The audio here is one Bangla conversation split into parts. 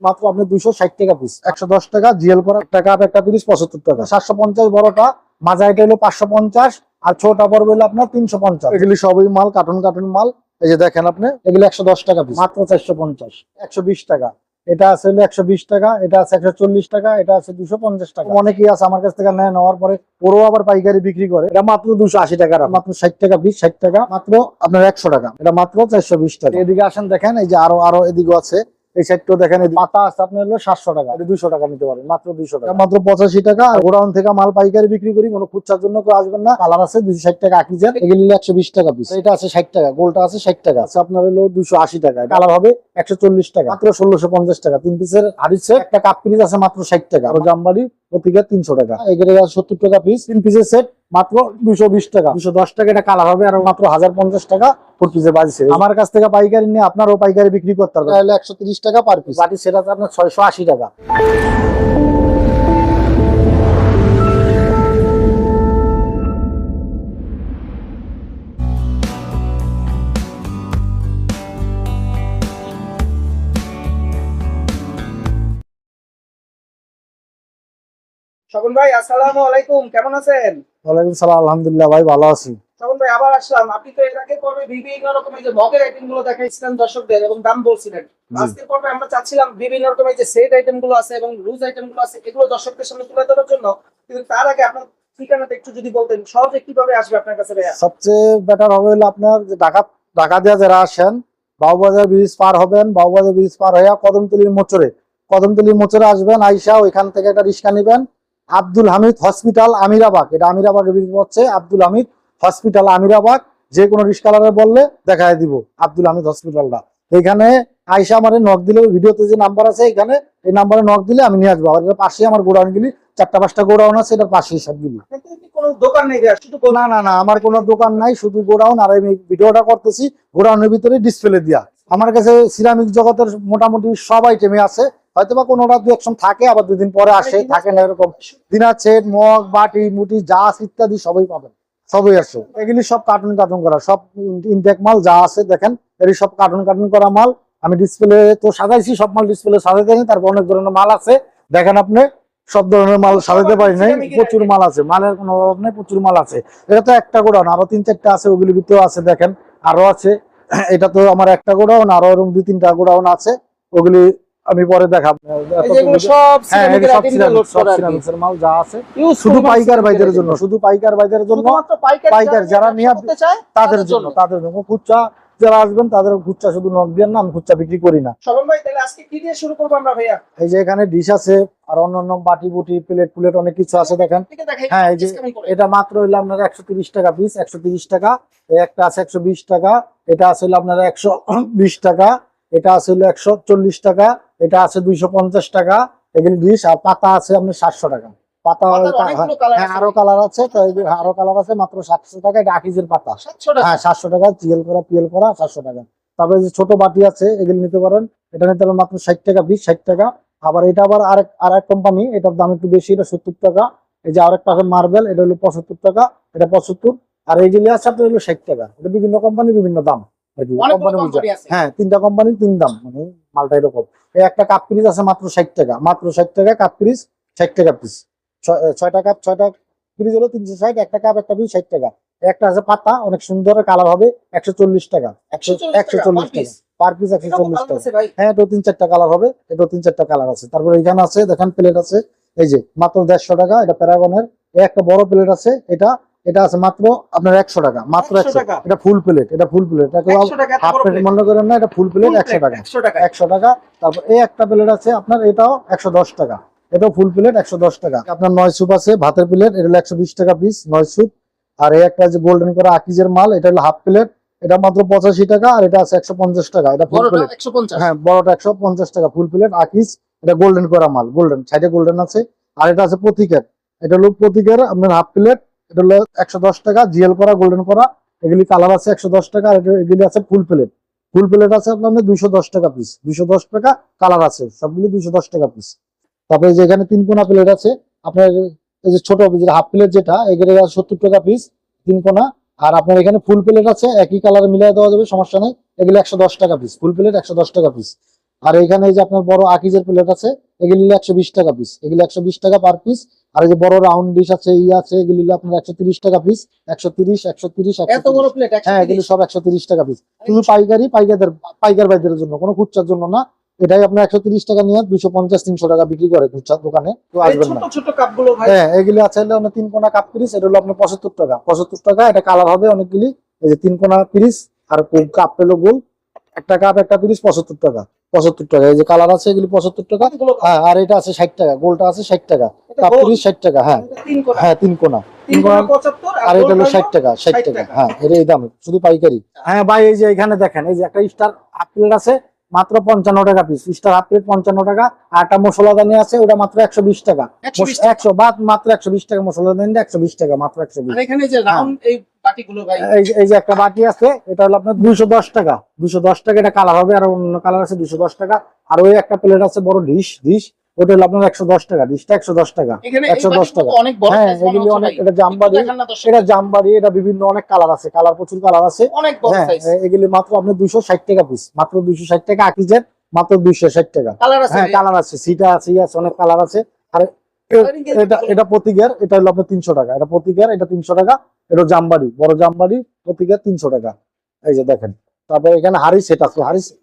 মাত্র আপনি 260 টাকা পিস, 110 টাকা জিএল করা একটা কাপ একটা পিস 75 টাকা, 750 বড়টা, মাজা এটা হলো 550 আর ছোটটা পড়বে হলো আপনার 350। এগুলি সবই মাল কার্টুন কার্টুন মাল। এই যে দেখেন আপনি এগুলি 110 টাকা পিস, মাত্র 450। 120 টাকা, এটা আছে হলো 120 টাকা, এটা আছে 140 টাকা, এটা আছে 250 টাকা। অনেকেই আছে আমার কাছ থেকে নেওয়ার পরে ওরও আবার পাইকারি বিক্রি করে। এটা মাত্র 280 টাকা, মাত্র 60 টাকা পিস, 60 টাকা মাত্র আপনার 100 টাকা, এটা মাত্র 420 টাকা। এদিকে আসেন দেখেন, এই যে আরো এদিকে আছে, এই সাইডটাও দেখেন, পাতা আছে আপনার হলো 700 টাকা, 200 টাকা নিতে পারেন, মাত্র 200 টাকা, মাত্র 85 টাকা। আর গোডাউন থেকে মাল পাইকারি বিক্রি করি, কোনো খুচরার জন্য কেউ আসবেন না। কালার আছে 260 টাকা আকিজের, এগুলি 120 টাকা পিস, এটা আছে 60 টাকা, গোলটা আছে 60 টাকা, আছে আপনার হলো 280 টাকা, কালার হবে 140 টাকা, মাত্র 1650 টাকা। 3 পিসের হাড়ি সেট, একটা কাপ পিস আছে মাত্র 60 টাকা, আর জামবাড়ি প্রতিটা 300 টাকা, এগুলো 70 টাকা পিস। 3 পিসের সেট মাত্র 220 টাকা, 210 টাকা, এটা কালার হবে, আর মাত্র 1050 টাকা 4 পিসের বাজি। আমার কাছ থেকে পাইকারি নিয়ে আপনারও পাইকারি বিক্রি করতে পারবেন, তাহলে 130 টাকা পার পিস। বাটি সেট আছে আপনার 680 টাকা। স্বপন ভাই, আসসালামু আলাইকুম, কেমন আছেন? ওয়ালাইকুম সালাম, আলহামদুলিল্লাহ ভাই, ভালো আছি। স্বপন ভাই, আবার আসলাম। আপনি তো এর আগে পর্বে বিভিন্ন রকমের যে মগের আইটেম গুলো দেখাইছিলেন দর্শকদের এবং দাম বলছিলেন। আজকের পর্বে আমরা চাচ্ছিলাম বিভিন্ন রকমের যে সেট আইটেম গুলো আছে এবং লুজ আইটেম গুলো আছে, এগুলো দর্শকদের সামনে তুলে ধরার জন্য। কিন্তু তার আগে আপনার ঠিকানাটা একটু যদি বলতেন, সহজে কিভাবে আসবে আপনার কাছে ভাইয়া? সবচেয়ে বেটার হবে হলো আপনার যে ঢাকা দিয়ে যারা আসেন, বাবুবাজার ব্রিজ পার হবেন, বাবুবাজার ব্রিজ পার হইয়া কদমতলির মোচরে আসবেন, আইসা ওইখান থেকে একটা রিক্সা নিবেন, আব্দুল হামিদ হসপিটাল আমিরাবাগ, এটা আমিরাবাগে ব্রিজ হচ্ছে, আব্দুল হামিদ হসপিটাল আমিরাবাগ, যে কোনো রিক্সাওয়ালারে বললে দেখায় দিব আব্দুল হামিদ হসপিটালটা। এখানে আইসা আমার নক দিলে, ভিডিওতে যে নাম্বার আছে এখানে, এই নাম্বারে নক দিলে আমি নিয়ে আসবো। আর এর পাশে আমার গোডাউন গিলি 4-5টা গোডাউন আছে, এটার পাশেই সবগুলি। কোনো দোকান নেই ভাইয়া, শুধু না, আমার কোনো দোকান নাই, শুধু গোডাউন। আর আমি ভিডিওটা করতেছি গোডাউনের ভিতরে ডিসপ্লে দিয়া। আমার কাছে সিরামিক জগতের মোটামুটি সব আইটেমই আছে, হয়তোবা কোনোটা 2-1 থাকে, আবার 2 দিন পরে আসে, থাকে না এরকম। ডিনার সেট, মগ, বাটি, মুটি, জাস ইত্যাদি সবই পাবেন, সবই আছে। এগুলি সব কার্টুন করা, সব ইনটেক মাল যা আছে দেখেন, এর সব কার্টুন করা মাল। আমি ডিসপ্লে তো সাজাইছি, সব মাল ডিসপ্লে সাজাইতে নি, তারপর অনেক ধরনের মাল আছে দেখেন আপনি। সব ধরনের মাল সাজাতে পারি নাই, প্রচুর মাল আছে, মালের কোনো অভাব নেই, প্রচুর মাল আছে। এটা তো একটা গোডাউন, আরো 3-4টা আছে, ওগুলির ভিতরেও আছে দেখেন, আরো আছে। এটা তো আমার একটা গোডাউন, আরো এরকম 2-3টা গোডাউন আছে, ওগুলি আমি পরে দেখাবো। মাল যা আছে শুধু পাইকার ভাইদের জন্য, পাইকার যারা নিয়ে তাদের জন্য খুচরা যারা আসবেন তাদের খুচরা শুধু নক দিয়ে না, আমি খুচরা বিক্রি করি না। শোভন ভাই, তাহলে আজকে কি দিয়ে শুরু করবো আমরা ভাইয়া? এই যে এখানে ডিশ আছে, আর অন্যান্য বাটি বুটি প্লেট অনেক কিছু আছে দেখেন। হ্যাঁ, এই যে এটা মাত্র হইলো আপনার 130 টাকা পিস, 130 টাকা। এই একটা আছে 120 টাকা, এটা আছে হইলো আপনার 120 টাকা, এটা আছে হইলো 140 টাকা, এটা আছে 250 টাকা। এগুলি ডিশ। আর পাতা আছে আপনার 700 টাকা পাতা। হ্যাঁ, আরো কালার আছে, তো আরো কালার আছে, মাত্র 700 টাকা। এটা আকিজের পাতা, হ্যাঁ 700 টাকা, পিএল করা 700 টাকা। তারপরে যে ছোট বাটি আছে এগুলি নিতে পারেন, এটা নিতে পারেন মাত্র 60 টাকা পিস, 60 টাকা। আবার এটা আবার আরেক কোম্পানি, এটার দাম একটু বেশি, এটা 70 টাকা। এই যে আরেকটা আছে মার্বেল, এটা হলো 75 টাকা, এটা 75। আর এইগুলি আছে আপনার হলো 60 টাকা। এটা বিভিন্ন কোম্পানি বিভিন্ন দাম। হ্যাঁ, 3টা কোম্পানির 3 দাম, মানে মালটা এরকম। এই একটা কাপ পিস আছে মাত্র 60 টাকা, মাত্র 60 টাকা কাপ পিস, 60 টাকা পিস। 6টা কাপ, 6টা পিস হলো 360, একটা কাপ একটা পিস 60 টাকা। একটা আছে পাতা, অনেক সুন্দর কালার হবে, 140 টাকা, 140 টাকা পার পিস, 140 টাকা। হ্যাঁ, এটা 3-4টা কালার হবে, এটা 3-4টা কালার আছে। তারপরে এখানে আছে দেখেন প্লেট আছে, এই যে মাত্র 150 টাকা, এটা প্যারাগনের। একটা বড় প্লেট আছে, এটা আছে মাত্র আপনার 100 টাকা, মাত্র 100 টাকা। এটা ফুল প্লেট, হাফ প্লেট মনে করেন না, এটা ফুল প্লেট 100 টাকা, 100 টাকা। তারপর এই একটা প্লেট আছে আপনার, এটাও 110 টাকা, এটাও ফুল প্লেট 110 টাকা। আপনার 9 স্যুপ আছে ভাতের প্লেট, এটা হলো 120 টাকা পিস, 9 স্যুপ। আর এই একটা যে গোল্ডেন করা আকিজের মাল, এটা হলো হাফ প্লেট, এটা মাত্র 85 টাকা। আর এটা আছে 150 টাকা, এটা ফুল প্লেট। হ্যাঁ, বড়টা 150 টাকা, ফুল প্লেট আকিজ। এটা গোল্ডেন করা মাল, গোল্ডেন সাইডে গোল্ডেন আছে। আর এটা আছে প্রতীকের, এটা হলো প্রতীকের আপনার হাফ প্লেট, এটা হলো 110 টাকা, জিএল করা গোল্ডেন করা। এগুলি কালার আছে 110 টাকা। আর এগুলি আছে ফুল প্লেট আছে আপনার 210 টাকা পিস, 210 টাকা কালার আছে, সবগুলি 210 টাকা পিস। তারপরে যে এখানে 3 কোনা প্লেট আছে আপনার, এই যে ছোট হাফ প্লেট যেটা, এগুলো 70 টাকা পিস 3 কোনা। আর আপনার এখানে ফুল প্লেট আছে, একই কালারে মিলিয়ে দেওয়া যাবে, সমস্যা নেই। এগুলো 110 টাকা পিস, ফুল প্লেট 110 টাকা পিস। আর এখানে এই যে আপনার বড় আকিজের প্লেট আছে, এগুলি 120 টাকা পিস, এগুলি 120 টাকা পার পিস। আর এই যে বড় রাউন্ড ডিশ আছে, আছে, এগুলি আপনার 130 টাকা পিস, 130, 130, এত বড় প্লেট হ্যাঁ, এগুলি সব 130 টাকা পিস। শুধু পাইকার ভাইদের জন্য, কোনো খুচরার জন্য না। এটাই আপনার 130 টাকা নিয়ে 250, 300 টাকা বিক্রি করে খুচরা দোকানে, কেউ আসবেন না। ছোট ছোট কাপগুলো ভাই, হ্যাঁ, এগুলি আছে হলো আপনার 3 কোনা কাপ পিস, এটা হলো আপনার 75 টাকা, 75 টাকা। এটা কালার হবে অনেকগুলি, এই যে 3 কোনা পিস, আর কাপ পেলো গোল, একটা কাপ একটা পিস 75 টাকা, 75 টাকা। এই যে কালার আছে এগুলি 75 টাকা। হ্যাঁ, আর এটা আছে 60 টাকা, গোলটা আছে 60 টাকা, কাপ পিস 60 টাকা। হ্যাঁ হ্যাঁ, 3 কোনা, 3 কোনা 75, আর এটা হলো 60 টাকা, 60 টাকা। হ্যাঁ, এর এই দাম শুধু পাইকারি। হ্যাঁ ভাই, এই যে এখানে দেখেন, এই যে একটা স্টার হাফ প্লেট আছে মাত্র 55 টাকা পিস, স্টার হাফ প্লেট 55 টাকা। আর একটা মশলাদানি আছে, ওটা মাত্র 120 টাকা, 100 বাদ, মাত্র 120 টাকা মশলাদানি, 120 টাকা, মাত্র 120। আর এখানে যে রাউন্ড এই বাটিগুলো ভাই, এই যে একটা বাটি আছে, এটা হলো আপনার 210 টাকা, 210 টাকা। এটা কালার হবে, আর অন্য কালার আছে 210 টাকা। আর ওই একটা প্লেট আছে বড় ডিশ, ওটা হলো আপনার 110 টাকা, ডিশটা 110 টাকা, 110 টাকা। অনেক বড়, হ্যাঁ, এগুলি অনেক, এটা জামবাড়ি, এটা জামবাড়ি, এটা বিভিন্ন অনেক কালার আছে, কালার প্রচুর কালার আছে, অনেক বড় হ্যাঁ। সাইজ। এগুলি মাত্র আপনার 260 টাকা পিস, মাত্র 260 টাকা আকিজের, মাত্র 260 টাকা। কালার আছে, হ্যাঁ, কালার আছে, সিটা আছে, আছে, অনেক কালার আছে। আর এটা প্রতিকার, এটা হলো আপনার 300 টাকা, এটা প্রতিকার, এটা 300 টাকা। এটা জামবাড়ি, বড় জামবাড়ি প্রতিকার 300 টাকা। এই যে দেখেন, তারপর এখানে হাড়ি সেট আছে,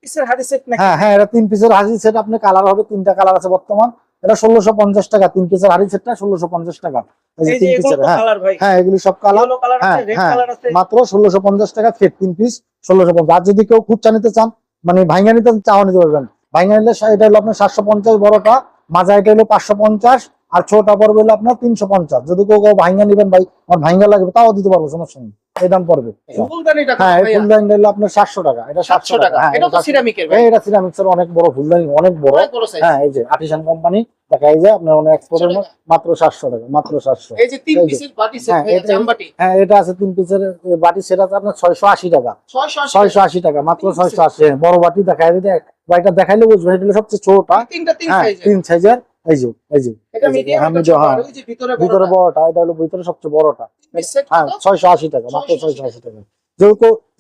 পিসের হাড়ি সেট নাকি? হ্যাঁ হ্যাঁ, এটা 3 পিসের হাড়ি সেট। আপনার কালার হবে 3টা কালার আছে বর্তমান। এটা 1650 টাকা, 3 পিসের হাড়ি সেটটা 1650 টাকা। এই যে 3 পিসের, হ্যাঁ হ্যাঁ, এগুলি সব কালার, হ্যাঁ হ্যাঁ, মাত্র 1650 টাকা সেট, 3 পিস 1650। আর যদি কেউ খুচরা নিতে চান, মানে ভাঙা নিতে চাও, নিতে পারবেন। ভাঙা নিলে এটা হলো আপনার 750, বড়টা মাজা, এটা হলো 550, আর ছোটটা পড়বে হলো আপনার 350। যদি কেউ ভাঙা নিবেন, ভাই আমার ভাঙা লাগবে, তাও দিতে পারবো, সমস্যা নেই, এই দাম পড়বে। হ্যাঁ, এই ফুলদানি হলো আপনার 700 টাকা, এটা 700 টাকা। হ্যাঁ, এটা তো সিরামিকের ভাই, এটা সিরামিক্সের অনেক বড় ফুলদানি, অনেক বড়। হ্যাঁ, এই যে আর্টিসান কোম্পানি, দেখা এই যে আপনার অনেক এক্সপোর্টের, মাত্র 700 টাকা, মাত্র 700। এই যে 3 পিসের বাটি সেট, জামবাটি। হ্যাঁ, এটা আছে 3 পিসের বাটি সেট আছে আপনার 680 টাকা, 680 টাকা, মাত্র 680। বড় বাটি দেখাই দিতে, বাটিটা দেখাইলে বুঝবেন, এটা সবচেয়ে ছোটটা, হ্যাঁ 3 সাইজের। এই যে এটা মিডিয়াম, হ্যাঁ, ওই যে ভিতরে বড়টা, এটা হলো ভিতরে সবচেয়ে বড়টা। হ্যাঁ, 680 টাকা, মাত্র 680 টাকা।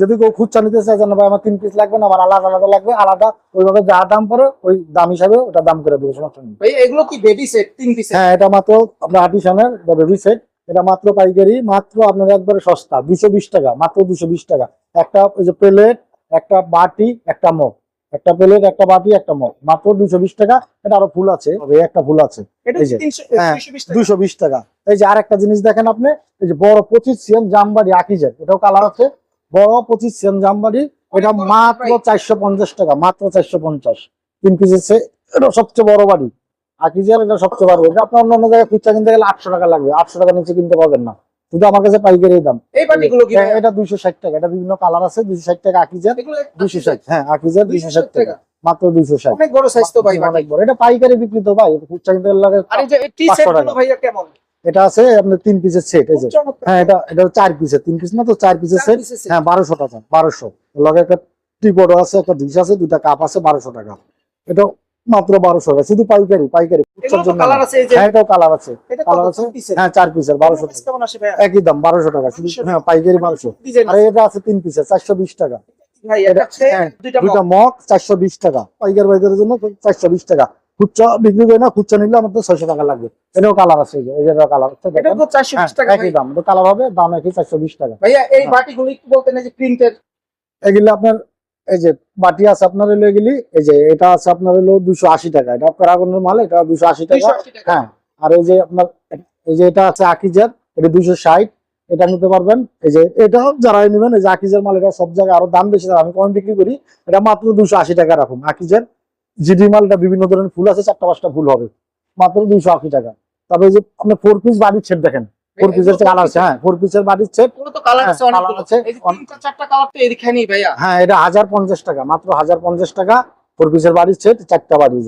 যদি কেউ খুচরা নিতে চায়, জানো ভাই আমার 3 পিস লাগবে না, আমার আলাদা আলাদা লাগবে, আলাদা ওইভাবে যা দাম পড়ে ওই দাম হিসাবে ওটা দাম করে দেবো, সমস্যা নেই ভাই। এগুলো কি বেবি সেট 3 পিস? হ্যাঁ, এটা মাত্র আপনার আর্টিসানের বেবি সেট, এটা মাত্র পাইকারি, মাত্র আপনার একবারে সস্তা, 220 টাকা, মাত্র 220 টাকা। একটা ওই যে প্লেট, একটা বাটি, একটা মগ, একটা প্লেট, একটা বাটি, একটা মগ, মাত্র 220 টাকা। এটা আরো ফুল আছে, একটা ফুল আছে, এই যে 220 টাকা। এই যে আরেকটা জিনিস দেখেন আপনি, এই যে বড় 25 সিএম জামবাড়ি আকিজের, এটাও কালার আছে, বড় 25 সিএম জামবাড়ি, এটা মাত্র 450 টাকা, মাত্র 450, 3 পিসের। এটা সবচেয়ে বড় বাড়ি আকিজের, এটা সবচেয়ে বড়। এটা আপনার অন্য জায়গায় খুচরা কিনতে গেলে 800 টাকা লাগবে, 800 টাকা নিচে কিনতে পারবেন না, শুধু আমার কাছে পাইকারি দাম। এই বাটিগুলো কি? এটা 260 টাকা, এটা বিভিন্ন কালার আছে, 260 টাকা আকিজের, 260। হ্যাঁ, আকিজের 260 টাকা, মাত্র 260। অনেক বড় সাইজ তো ভাই, অনেক বড়। এটা পাইকারি বিক্রি তো ভাই, খুচরা কিনতে গেলে আর এই যে টি সেট গুলো ভাইয়া কেমন? এটা আছে আপনার 3 পিসের সেট, এই যে হ্যাঁ, এটা 4 পিসের, 3 পিস না তো 4 পিসের সেট। হ্যাঁ, 1200 টাকা, 1200। লগে একটা টিপট আছে, একটা ডিশ আছে, 2টা কাপ আছে, 1200 টাকা। এটা মাত্র 1200 টাকা, শুধু পাইকারি, পাইকারি খুচরার জন্য। হ্যাঁ, এটাও কালার আছে, কালার আছে। হ্যাঁ, 4 পিসের 1200 টাকা, কেমন আসে ভাই? একই দাম 1200 টাকা শুধু। হ্যাঁ, পাইকারি 1200। আর এটা আছে 3 পিসের 420 টাকা। ভাই এটা দুইটা মগ 420 টাকা, পাইকার বাইকারের জন্য 420 টাকা। খুচরা বিক্রি করে না, খুচরা নিলে আমাদের 600 টাকা লাগবে। এটাও কালার আছে, এই যে কালার আছে, এটা তো 420 টাকা, একই দাম, তো কালার হবে, দাম একই 420 টাকা। ভাইয়া এই বাটিগুলো কি বলতেন, এই যে প্রিন্টের এগুলো আপনার, এই যে বাটি আছে আপনার হলো এগুলি, এই যে এটা আছে আপনার হলো 280 টাকা, এটা প্যারাগনের মাল, এটা 280 টাকা। হ্যাঁ, আর এই যে আপনার, এই যে এটা আছে আকিজের, এটা 260, এটা নিতে পারবেন। এই যে এটা যারাই নেবেন, এই যে আকিজের মাল, এটা সব জায়গায় আরো দাম বেশি, আমি কম বিক্রি করি, এটা মাত্র 280 টাকা রাখুন। আকিজের জিডি মাল, এটা বিভিন্ন ধরনের ফুল আছে, 4টা 5টা ফুল হবে, মাত্র 280 টাকা। তারপরে এই যে আপনার 4 পিস বাড়ির সেট দেখেন, 4 পিসের কালার আছে। হ্যাঁ, 4 পিসের বাড়ির সেট, পুরো তো কালার আছে, অনেক আছে, এই যে 3-4টা কালার তো এখানেই ভাইয়া। হ্যাঁ, এটা 1050 টাকা, মাত্র 1050 টাকা। 4 পিসের বাড়ির সেট, 4টা বাড়ি,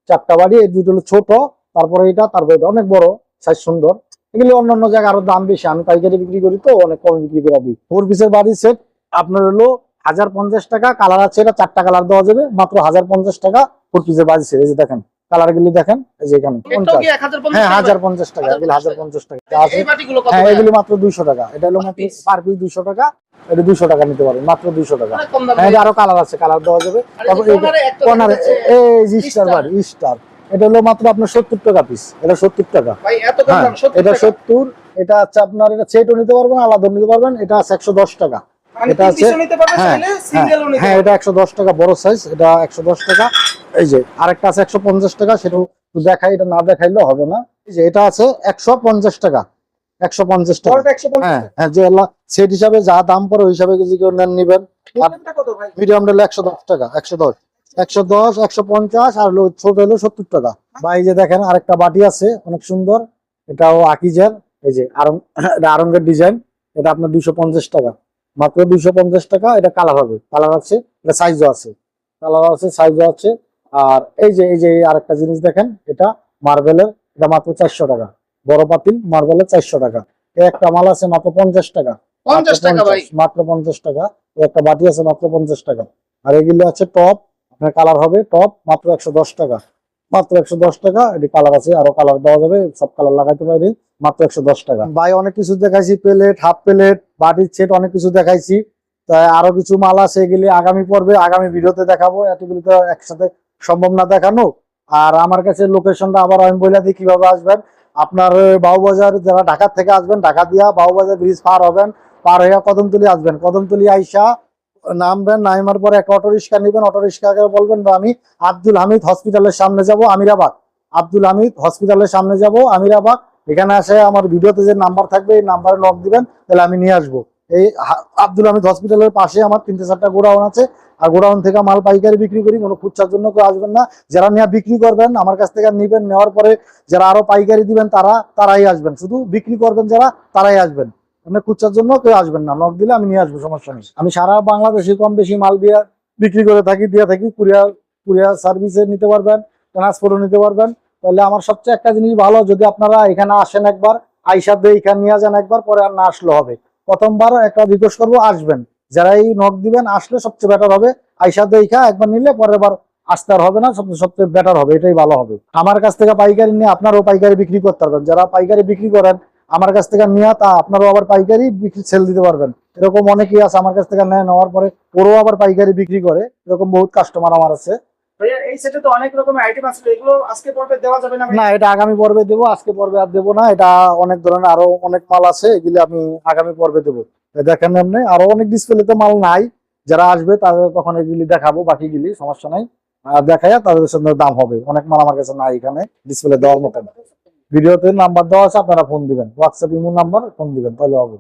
4টা বাড়ি, এই দুটো হলো ছোট, তারপরে এটা, তারপরে এটা অনেক বড় সাইজ, সুন্দর। এগুলি অন্যান্য জায়গায় আরো দাম বেশি, আমি পাইকারি বিক্রি করি তো অনেক কম বিক্রি করে দিই। 4 পিসের বাড়ির সেট আপনার হলো 1050 টাকা, কালার আছে, এটা 4টা কালার দেওয়া যাবে, মাত্র 1050 টাকা 4 পিসের বাড়ির সেট। এই যে দেখেন, কালার গুলি দেখেন এই যে এখানে এটাও 50 কি 1050 হ্যাঁ টাকা? 1050 টাকা, এগুলো 1050 টাকা আছে। এই বাটিগুলো কত হ্যাঁ ভাইয়া? এগুলি মাত্র 200 টাকা, এটা হলো মাত্র piece? পার পিস 200 টাকা, এটা 200 টাকা নিতে পারবেন মাত্র 200 টাকা। অনেক কম দাম হ্যাঁ এটা ভাইয়া। আরো কালার আছে, কালার দেওয়া যাবে। আর এই যে তারপর corner এ একটা কর্নারে দেখা যাচ্ছে এই যে স্টার star। বাড়ি স্টার, এটা হলো মাত্র আপনার 70 টাকা পিস, এটা 70 টাকা। ভাই এত কম হ্যাঁ দাম 70 এটা টাকা। 70, এটা আছে আপনার, এটা সেটও নিতে পারবেন, আলাদা নিতে পারবেন, এটা আছে 110 টাকা। মানে এটা তিন আছে পিসও নিতে পারবে হ্যাঁ চাইলে, হ্যাঁ সিঙ্গেলও নিতে হ্যাঁ, পারবে। এটা 110 টাকা বড় সাইজ, এটা 110 টাকা। এই যে আরেকটা আছে 150 টাকা, সেটাও একটু দেখাই, এটা না দেখাইলেও হবে না। এই যে এটা আছে 150 টাকা, 150 টাকা। বড়টা 150 হ্যাঁ টাকা। হ্যাঁ, যে সেট হিসাবে যা দাম পড়ে ওই হিসাবে যদি কেউ নেন নিবেন। মিডিয়ামটা কত ভাই? মিডিয়াম হলো 110 টাকা, 110, 150, আর হলো ছোট হলো 70 টাকা। বা এই যে দেখেন আরেকটা বাটি আছে অনেক সুন্দর, এটাও আকিজের, এই যে এটা আরঙ্গের ডিজাইন, এটা আপনার 250 টাকা, মাত্র 250 টাকা। এটা কালার হবে, কালার আছে, এটা সাইজও আছে, কালার আছে, সাইজও আছে। আর এই যে আরেকটা জিনিস দেখেন, এটা মার্বেলের, এটা মাত্র 400 টাকা, বড় পাতিল মার্বেলের 400 টাকা। এই একটা মাল আছে মাত্র 50 টাকা, 50 টাকা ভাই। মাত্র 50 টাকা। এই একটা বাটি আছে মাত্র 50 টাকা। আর এগুলো আছে টপ, আপনার কালার হবে টপ, মাত্র 110 টাকা, মাত্র 110 টাকা। এটি কালার আছে, আরো কালার দেওয়া যাবে, সব কালার লাগাইতে পারি, মাত্র 110 টাকা। ভাই অনেক কিছু দেখাইছি, প্লেট, হাফ প্লেট, বাটির সেট, অনেক কিছু দেখাইছি। তাই আরো কিছু মাল আছে, এগুলি আগামী পর্বে আগামী ভিডিওতে দেখাবো, এতগুলি তো একসাথে সম্ভব না দেখানো। আর আমার কাছে লোকেশনটা আবার আমি বলে দিই কিভাবে আসবেন। আপনার বাবুবাজার, যারা ঢাকা থেকে আসবেন, ঢাকা দিয়া বাবুবাজার ব্রিজ পার হবেন, পার হইয়া কদমতলি আসবেন, কদমতলি আইসা নামবেন, নামার পরে একটা অটো রিক্সা নিবেন, অটো রিক্সাকে বলবেন আমি আব্দুল হামিদ হসপিটালের সামনে যাব আমিরাবাদ, আব্দুল হামিদ হসপিটালের সামনে যাব আমিরাবাদ। এখানে আসে আমার ভিডিওতে যে নাম্বার থাকবে এই নাম্বারে নক দিবেন, তাহলে আমি নিয়ে আসবো। এই আব্দুল হামিদ হসপিটালের পাশে আমার 3-4টা গোডাউন আছে, আর গোডাউন থেকে মাল পাইকারি বিক্রি করি, কোনো খুচরার জন্য কেউ আসবেন না। যারা নিয়ে বিক্রি করবেন আমার কাছ থেকে নিবেন, নেওয়ার পরে যারা আরো পাইকারি দিবেন তারাই আসবেন, শুধু বিক্রি করবেন যারা তারাই আসবেন, মানে খুচরার জন্য কেউ আসবেন না। নক দিলে আমি নিয়ে আসবো, সমস্যা নেই। আমি সারা বাংলাদেশে কম বেশি মাল দিয়ে বিক্রি করে থাকি, দিয়ে থাকি। কুরিয়ার সার্ভিসে নিতে পারবেন, ট্রান্সপোর্টও নিতে পারবেন। তাহলে আমার সবচেয়ে একটা জিনিস ভালো, যদি আপনারা এখানে আসেন একবার, আইসার দিয়ে এখানে নিয়ে যান একবার, পরে আর না আসলে হবে। প্রথমবার একটা রিকোয়েস্ট করবো, আসবেন, যারা এই নক দিবেন আসলে সবচেয়ে বেটার হবে। আইসার দেখা একবার নিলে পরের বার আসতে আর হবে না, সবচেয়ে বেটার হবে, এটাই ভালো হবে। আমার কাছ থেকে পাইকারি নিয়ে আপনারাও পাইকারি বিক্রি করতে পারবেন। যারা পাইকারি বিক্রি করেন আমার কাছ থেকে নিয়ে, তা আপনারাও আবার পাইকারি বিক্রি সেল দিতে পারবেন। এরকম অনেকেই আছে আমার কাছ থেকে নেওয়ার পরে ওরাও আবার পাইকারি বিক্রি করে, এরকম বহুত কাস্টমার আমার আছে। ভাইয়া এই সেটে তো অনেক রকমের আইটেম আছে, এগুলো আজকে পর্বে দেওয়া যাবে না ভাই? না, এটা আগামী পর্বে দেবো, আজকে পর্বে আর দেবো না। এটা অনেক ধরনের আরো অনেক মাল আছে, এগুলি আমি আগামী পর্বে দেবো। দেখেন এমনি আরো অনেক ডিসপ্লেতে মাল নাই, যারা আসবে তাদের তখন এগুলি দেখাবো, বাকিগুলি সমস্যা নাই। দেখাইয়া তাদের সঙ্গে দাম হবে। অনেক মাল আমার কাছে নাই এখানে ডিসপ্লে দেওয়ার মতো। ভিডিওতে নাম্বার দেওয়া আছে, আপনারা ফোন দিবেন, হোয়াটসঅ্যাপ ইমো নাম্বার, ফোন দিবেন, তাহলে হবে।